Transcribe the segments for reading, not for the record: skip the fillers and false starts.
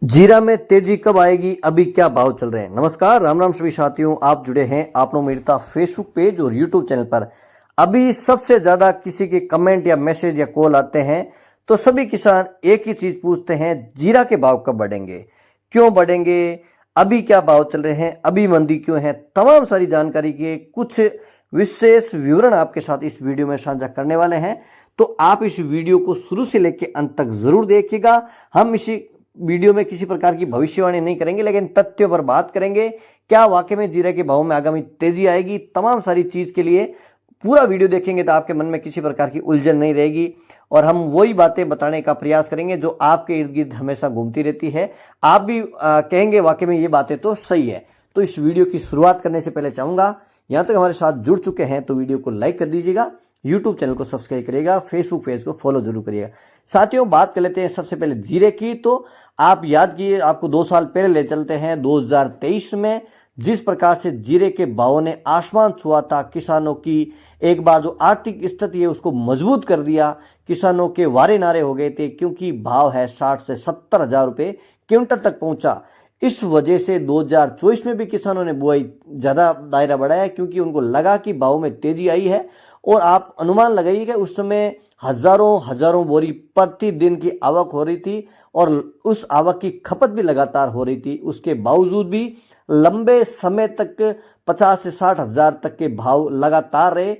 जीरा में तेजी कब आएगी, अभी क्या भाव चल रहे हैं। नमस्कार, राम राम सभी साथियों, आप जुड़े हैं आपनो मेरता फेसबुक पेज और यूट्यूब चैनल पर। अभी सबसे ज्यादा किसी के कमेंट या मैसेज या कॉल आते हैं तो सभी किसान एक ही चीज पूछते हैं, जीरा के भाव कब बढ़ेंगे, क्यों बढ़ेंगे, अभी क्या भाव चल रहे हैं, अभी मंदी क्यों है। तमाम सारी जानकारी के कुछ विशेष विवरण आपके साथ इस वीडियो में साझा करने वाले हैं, तो आप इस वीडियो को शुरू से लेकर अंत तक जरूर देखिएगा। हम इसी वीडियो में किसी प्रकार की भविष्यवाणी नहीं करेंगे, लेकिन तथ्यों पर बात करेंगे। क्या वाकई में जीरे के भाव में आगामी तेजी आएगी, तमाम सारी चीज के लिए पूरा वीडियो देखेंगे तो आपके मन में किसी प्रकार की उलझन नहीं रहेगी और हम वही बातें बताने का प्रयास करेंगे जो आपके इर्द गिर्द हमेशा घूमती रहती है। आप भी कहेंगे वाकई में ये बातें तो सही है। तो इस वीडियो की शुरुआत करने से पहले चाहूंगा, यहां तक हमारे साथ जुड़ चुके हैं तो वीडियो को लाइक कर दीजिएगा, यूट्यूब चैनल को सब्सक्राइब करिएगा, फेसबुक पेज को फॉलो जरूर करिएगा। साथियों, बात कर लेते हैं सबसे पहले जीरे की। तो आप याद कीजिए, आपको 2 साल पहले ले चलते हैं 2023 में, जिस प्रकार से जीरे के भावों ने आसमान छुआ था। किसानों की एक बार जो आर्थिक स्थिति है उसको मजबूत कर दिया। किसानों के वारे नारे हो गए थे, क्योंकि भाव है 60 से 70 हजार रुपए क्विंटल तक पहुंचा। इस वजह से 2024 में भी किसानों ने बुआई ज्यादा दायरा बढ़ाया, क्योंकि उनको लगा कि भाव में तेजी आई है। और आप अनुमान लगाइएगा, उस समय हजारों बोरी प्रतिदिन की आवक हो रही थी और उस आवक की खपत भी लगातार हो रही थी। उसके बावजूद भी लंबे समय तक 50 से 60 हजार तक के भाव लगातार रहे,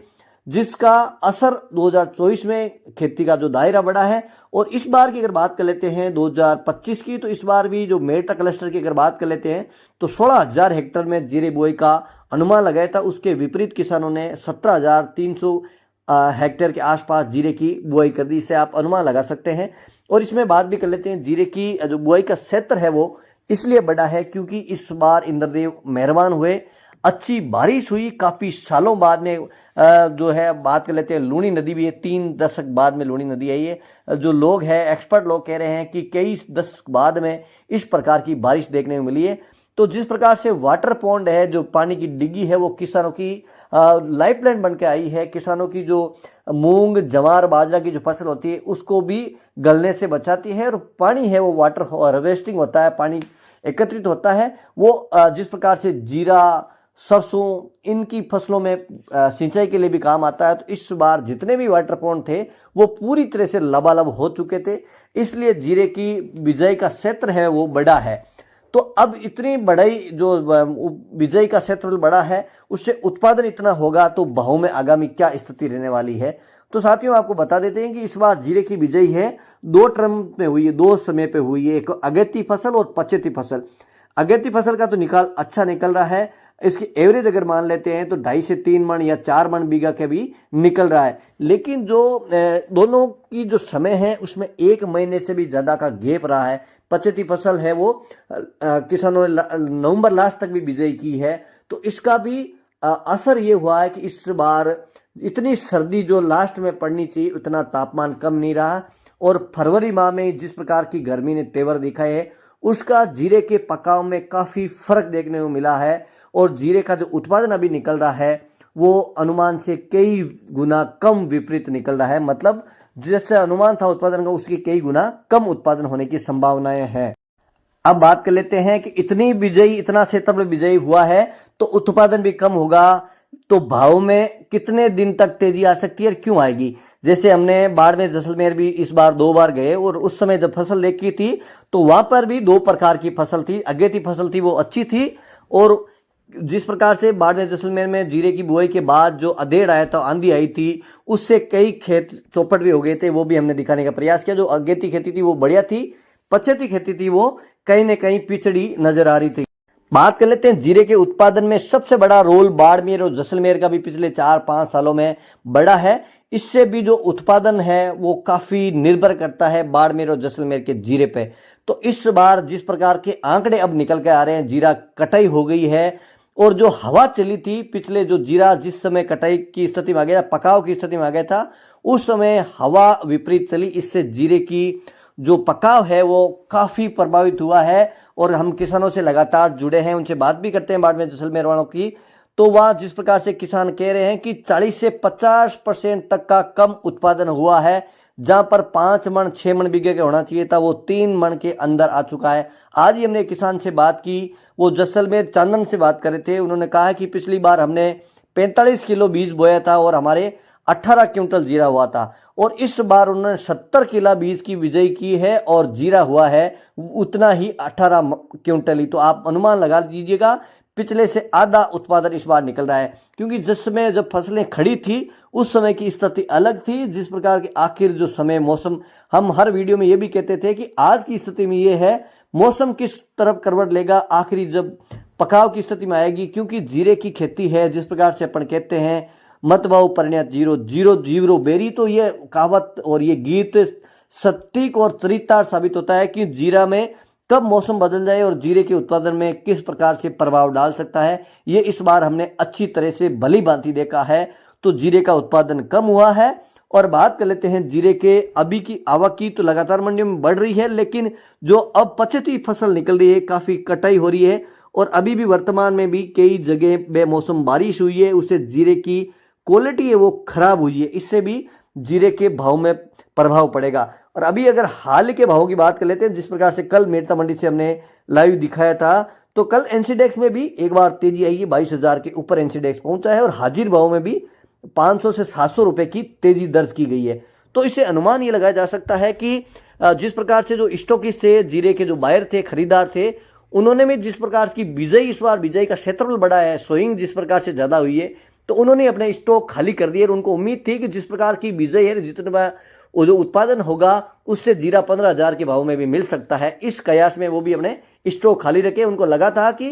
जिसका असर 2024 में खेती का जो दायरा बढ़ा है। और इस बार की अगर बात कर लेते हैं 2025 की, तो इस बार भी जो मेरठ क्लस्टर की अगर बात कर लेते हैं तो 16,000 हेक्टेयर में जीरे बुआई का अनुमान लगाया था। उसके विपरीत किसानों ने 17,300 हेक्टेयर के आसपास जीरे की बुआई कर दी। इसे आप अनुमान लगा सकते हैं। और इसमें बात भी कर लेते हैं, जीरे की जो बुआई का क्षेत्र है वो इसलिए बड़ा है क्योंकि इस बार इंद्रदेव मेहरबान हुए, अच्छी बारिश हुई। काफी सालों बाद में जो है बात कर लेते हैं, लूनी नदी भी है, 3 दशक बाद में लूनी नदी आई है। जो लोग हैं, एक्सपर्ट लोग कह रहे हैं कि कई दशक बाद में इस प्रकार की बारिश देखने को मिली है। तो जिस प्रकार से वाटर पॉन्ड है, जो पानी की डिग्गी है, वो किसानों की लाइफलाइन बन के आई है। किसानों की जो मूंग जवार बाजरा की जो फसल होती है उसको भी गलने से बचाती है। और पानी है वो वाटर हार्वेस्टिंग होता है, पानी एकत्रित होता है। वो जिस प्रकार से जीरा, सरसों, इनकी फसलों में सिंचाई के लिए भी काम आता है। तो इस बार जितने भी वाटर पॉन्ड थे वो पूरी तरह से लबालब हो चुके थे, इसलिए जीरे की बिजाई का क्षेत्र है वो बड़ा है। तो अब इतनी बड़ाई जो बिजाई का क्षेत्र बड़ा है, उससे उत्पादन इतना होगा, तो भाव में आगामी क्या स्थिति रहने वाली है। तो साथियों, आपको बता देते हैं कि इस बार जीरे की बिजाई है 2 टर्म में हुई है, 2 समय पे हुई है। एक अगेती फसल और पछेती फसल। अगेती फसल का तो निकाल अच्छा निकल रहा है। इसकी एवरेज अगर मान लेते हैं तो 2.5 से 3 मन या 4 मन बीघा के भी निकल रहा है। लेकिन जो दोनों की जो समय है उसमें 1 महीने से भी ज्यादा का गैप रहा है। पछेती फसल है वो किसानों ने नवंबर लास्ट तक भी बिजाई की है। तो इसका भी असर ये हुआ है कि इस बार इतनी सर्दी जो लास्ट में पड़नी चाहिए, उतना तापमान कम नहीं रहा। और फरवरी माह में जिस प्रकार की गर्मी ने तेवर दिखाए है, उसका जीरे के पकाव में काफी फर्क देखने को मिला है। और जीरे का जो उत्पादन अभी निकल रहा है वो अनुमान से कई गुना कम विपरीत निकल रहा है। मतलब जैसे अनुमान था उत्पादन का, उसकी कई गुना कम उत्पादन होने की संभावनाएं हैं। अब बात कर लेते हैं कि इतनी बिजाई, इतना क्षेत्र में बिजाई हुआ है तो उत्पादन भी कम होगा, तो भाव में कितने दिन तक तेजी आ सकती है और क्यों आएगी। जैसे हमने बाड़मेर जैसलमेर भी इस बार 2 बार गए और उस समय जब फसल देखी थी तो वहां पर भी 2 प्रकार की फसल थी। अगेती फसल थी वो अच्छी थी, और जिस प्रकार से बाड़मेर जैसलमेर में जीरे की बुआई के बाद जो अधेड़ आया था, आंधी आई थी, उससे कई खेत चौपट भी हो गए थे। वो भी हमने दिखाने का प्रयास किया। जो अगेती खेती थी वो बढ़िया थी, पछेती खेती थी वो कहीं न कहीं पिछड़ी नजर आ रही थी। बात कर लेते हैं जीरे के उत्पादन में सबसे बड़ा रोल बाड़मेर और जैसलमेर का भी पिछले 4-5 सालों में बड़ा है। इससे भी जो उत्पादन है वो काफी निर्भर करता है बाड़मेर और जैसलमेर के जीरे पे। तो इस बार जिस प्रकार के आंकड़े अब निकल के आ रहे हैं, जीरा कटाई हो गई है। और जो हवा चली थी पिछले, जो जीरा जिस समय कटाई की स्थिति में आ गया, पकाव की स्थिति में आ गया था, उस समय हवा विपरीत चली। इससे जीरे की जो पकाव है वो काफी प्रभावित हुआ है। और हम किसानों से लगातार जुड़े हैं, उनसे बात भी करते हैं बाड़मेर जैसलमेर वालों की। तो वह जिस प्रकार से किसान कह रहे हैं कि 40 से 50% तक का कम उत्पादन हुआ है जहां पर 5 मन 6 मन बीघे का होना चाहिए था वो 3 मन के अंदर आ चुका है। आज ही हमने एक किसान से बात की, वो जैसलमेर चांदन से बात कर रहे थे। उन्होंने कहा कि पिछली बार हमने 45 किलो बीज बोया था और हमारे 18 क्विंटल जीरा हुआ था, और इस बार उन्होंने 70 किलो बीज की बिजाई की है और जीरा हुआ है उतना ही 18 क्विंटल ही। तो आप अनुमान लगा लीजिएगा पिछले से आधा उत्पादन इस बार निकल रहा है, क्योंकि जिस समय जब फसलें खड़ी थी उस समय की स्थिति अलग थी। जिस प्रकार के आखिर जो समय मौसम, हम हर वीडियो में ये भी कहते थे कि आज की स्थिति में ये है मौसम किस तरफ करवट लेगा आखिरी जब पकाव की स्थिति में आएगी, क्योंकि जीरे की खेती है। जिस प्रकार से अपन कहते हैं मत बाऊ परिणत जीरो जीरो जीरो बेरी, तो ये कहावत और ये गीत सटीक और चरितार्थ साबित होता है कि जीरा में कब मौसम बदल जाए और जीरे के उत्पादन में किस प्रकार से प्रभाव डाल सकता है। ये इस बार हमने अच्छी तरह से भली भांति देखा है। तो जीरे का उत्पादन कम हुआ है। और बात कर लेते हैं जीरे के अभी की आवक की, तो लगातार मंडियों में बढ़ रही है, लेकिन जो अब पछती फसल निकल रही है काफी कटाई हो रही है, और अभी भी वर्तमान में भी कई जगह बेमौसम बारिश हुई है, उससे जीरे की क्वालिटी है वो खराब हुई है, इससे भी जीरे के भाव में प्रभाव पड़ेगा। और अभी अगर हाल के भावों की बात कर लेते हैं, जिस प्रकार से कल मेड़ता मंडी से हमने लाइव दिखाया था, तो कल एनसीडेक्स में भी एक बार तेजी आई है, 22,000 के ऊपर एनसीडेक्स पहुंचा है, और हाजिर भाव में भी 500 से 700 रुपए की तेजी दर्ज की गई है। तो इससे अनुमान ये लगाया जा सकता है कि जिस प्रकार से जो स्टॉकिस्ट थे, जीरे के जो बायर थे, खरीदार थे, उन्होंने भी जिस प्रकार की बिजाई, इस बार बिजाई का क्षेत्रफल बढ़ा है, सोइंग जिस प्रकार से ज्यादा हुई है, तो उन्होंने अपने स्टॉक खाली कर दिए। और उनको उम्मीद थी कि जिस प्रकार की बिजाई है, जितना वो जो उत्पादन होगा उससे जीरा 15,000 के भाव में भी मिल सकता है। इस कयास में वो भी अपने स्टॉक खाली रखे। उनको लगा था कि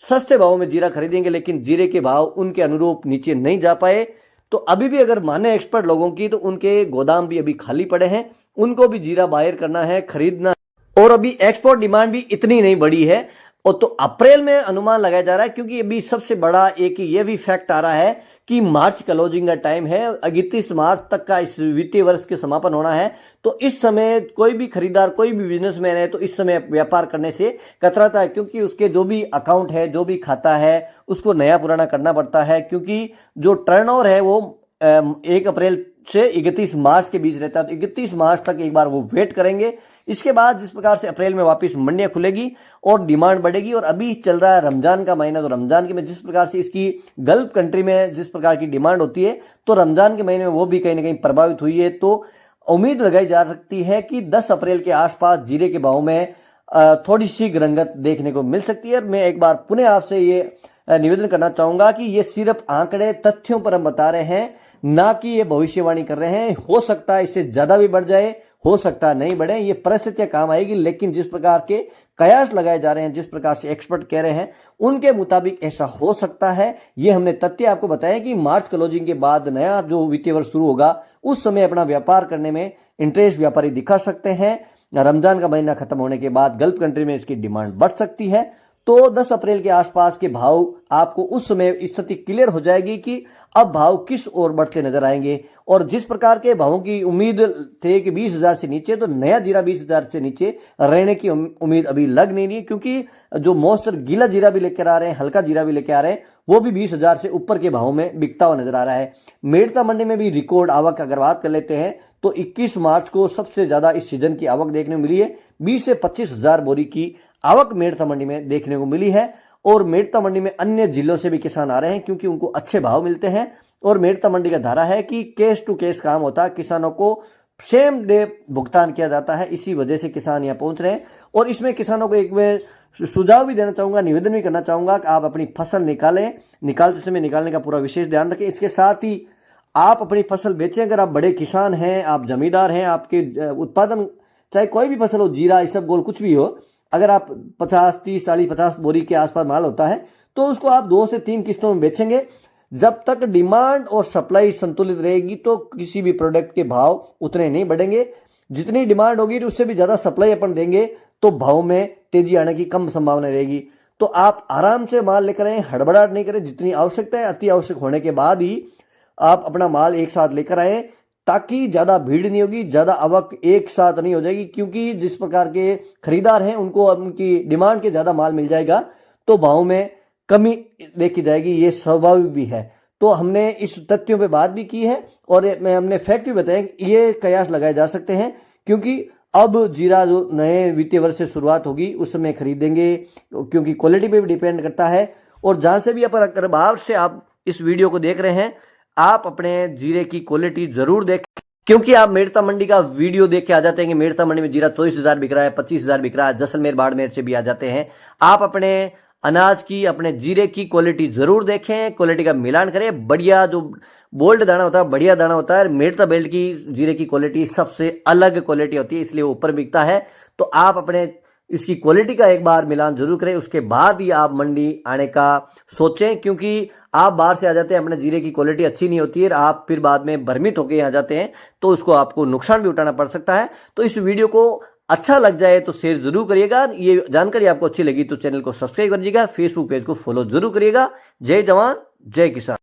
सस्ते भाव में जीरा खरीदेंगे, लेकिन जीरे के भाव उनके अनुरूप नीचे नहीं जा पाए। तो अभी भी अगर माने एक्सपर्ट लोगों की, तो उनके गोदाम भी अभी खाली पड़े हैं, उनको भी जीरा बाहर करना है, खरीदना, और अभी एक्सपोर्ट डिमांड भी इतनी नहीं बढ़ी है। और तो अप्रैल में अनुमान लगाया जा रहा है, क्योंकि अभी सबसे बड़ा एक ये भी फैक्ट आ रहा है कि मार्च क्लोजिंग का टाइम है, 31 मार्च तक का इस वित्तीय वर्ष के समापन होना है। तो इस समय कोई भी खरीदार, कोई भी बिजनेसमैन है, तो इस समय व्यापार करने से कतराता है, क्योंकि उसके जो भी अकाउंट है, जो भी खाता है, उसको नया पुराना करना पड़ता है, क्योंकि जो टर्नओवर है वो 1 अप्रैल से 31 मार्च के बीच रहता है। तो 31 मार्च तक एक बार वो वेट करेंगे। इसके बाद जिस प्रकार से अप्रैल में वापस मंडियां खुलेगी और डिमांड बढ़ेगी, और अभी चल रहा है रमजान का महीना, तो रमजान के में जिस प्रकार से इसकी गल्फ कंट्री में जिस प्रकार की डिमांड होती है, तो रमजान के महीने में वो भी कहीं ना कहीं प्रभावित हुई है। तो उम्मीद लगाई जा सकती है कि 10 अप्रैल के आसपास जीरे के भाव में थोड़ी सी रंगत देखने को मिल सकती है। मैं एक बार पुनः आपसे ये निवेदन करना चाहूंगा कि ये सिर्फ आंकड़े, तथ्यों पर हम बता रहे हैं, ना कि ये भविष्यवाणी कर रहे हैं। हो सकता है इससे ज्यादा भी बढ़ जाए, हो सकता है नहीं बढ़े, ये परिस्थितियां काम आएगी, लेकिन जिस प्रकार के कयास लगाए जा रहे हैं, जिस प्रकार से एक्सपर्ट कह रहे हैं, उनके मुताबिक ऐसा हो सकता है। ये हमने तथ्य आपको बताया कि मार्च क्लोजिंग के बाद नया जो वित्तीय वर्ष शुरू होगा, उस समय अपना व्यापार करने में इंटरेस्ट व्यापारी दिखा सकते हैं। रमजान का महीना खत्म होने के बाद गल्फ कंट्री में इसकी डिमांड बढ़ सकती है। तो 10 अप्रैल के आसपास के भाव आपको उस समय स्थिति क्लियर हो जाएगी कि अब भाव किस ओर बढ़ते नजर आएंगे। और जिस प्रकार के भावों की उम्मीद थे कि 20,000 से नीचे, तो नया जीरा 20,000 से नीचे रहने की उम्मीद अभी लग नहीं रही है, क्योंकि जो मौसर गीला जीरा भी लेकर आ रहे हैं, हल्का जीरा भी लेकर आ रहे हैं, वो भी 20,000 से ऊपर के भाव में बिकता हुआ नजर आ रहा है। मेड़ता मंडी में भी रिकॉर्ड आवक अगर बात कर लेते हैं, तो 21 मार्च को सबसे ज्यादा इस सीजन की आवक देखने को मिली है। 20 से 25,000 बोरी की आवक मेड़ता मंडी में देखने को मिली है। और मेड़ता मंडी में अन्य जिलों से भी किसान आ रहे हैं, क्योंकि उनको अच्छे भाव मिलते हैं। और मेड़ता मंडी का धारा है कि केस टू केस काम होता है, किसानों को सेम डे भुगतान किया जाता है, इसी वजह से किसान यहाँ पहुंच रहे हैं। और इसमें किसानों को एक मैं सुझाव भी देना चाहूंगा, निवेदन भी करना चाहूंगा कि आप अपनी फसल निकालते समय निकालने का पूरा विशेष ध्यान रखें। इसके साथ ही आप अपनी फसल बेचें। अगर आप बड़े किसान हैं, आप जमींदार हैं, आपके उत्पादन चाहे कोई भी फसल हो, जीरा, इसबगोल, कुछ भी हो, अगर आप 50, 30, 40, 50 बोरी के आसपास माल होता है, तो उसको आप 2 से 3 किस्तों में बेचेंगे। जब तक डिमांड और सप्लाई संतुलित रहेगी, तो किसी भी प्रोडक्ट के भाव उतने नहीं बढ़ेंगे। जितनी डिमांड होगी उससे भी ज्यादा सप्लाई अपन देंगे, तो भाव में तेजी आने की कम संभावना रहेगी। तो आप आराम से माल लेकर आए, हड़बड़ाहट नहीं करें। जितनी आवश्यकता है, अति आवश्यक होने के बाद ही आप अपना माल एक साथ लेकर आए, ताकि ज्यादा भीड़ नहीं होगी, ज्यादा आवक एक साथ नहीं हो जाएगी। क्योंकि जिस प्रकार के खरीदार हैं, उनको उनकी डिमांड के ज्यादा माल मिल जाएगा, तो भाव में कमी देखी जाएगी, ये स्वाभाविक भी है। तो हमने इस तथ्यों पे बात भी की है और हमने फैक्ट भी बताया कि ये कयास लगाए जा सकते हैं, क्योंकि अब जीरा जो नए वित्तीय वर्ष से शुरुआत होगी उस समय खरीदेंगे, क्योंकि क्वालिटी पे भी डिपेंड करता है। और जहां से भी अगर बाहर से आप इस वीडियो को देख रहे हैं, आप अपने जीरे की क्वालिटी जरूर देखें, क्योंकि आप मेड़ता मंडी का वीडियो देख के आ जाते हैं कि मेड़ता मंडी में जीरा 24,000 बिक रहा है, 25,000 बिक रहा है, जैसलमेर बाड़मेर से भी आ जाते हैं। आप अपने अनाज की, अपने जीरे की क्वालिटी जरूर देखें, क्वालिटी का मिलान करें। बढ़िया जो बोल्ड दाना होता है, बढ़िया दाना होता है, मेड़ता बेल्ट की जीरे की क्वालिटी सबसे अलग क्वालिटी होती है, इसलिए ऊपर बिकता है। तो आप अपने इसकी क्वालिटी का एक बार मिलान जरूर करें, उसके बाद ही आप मंडी आने का सोचें, क्योंकि आप बाहर से आ जाते हैं, अपने जीरे की क्वालिटी अच्छी नहीं होती है, आप फिर बाद में भ्रमित होकर यहाँ जाते हैं, तो उसको आपको नुकसान भी उठाना पड़ सकता है। तो इस वीडियो को अच्छा लग जाए तो शेयर जरूर करिएगा। ये जानकारी आपको अच्छी लगी तो चैनल को सब्सक्राइब करिएगा, फेसबुक पेज को फॉलो जरूर करिएगा। जय जवान जय किसान।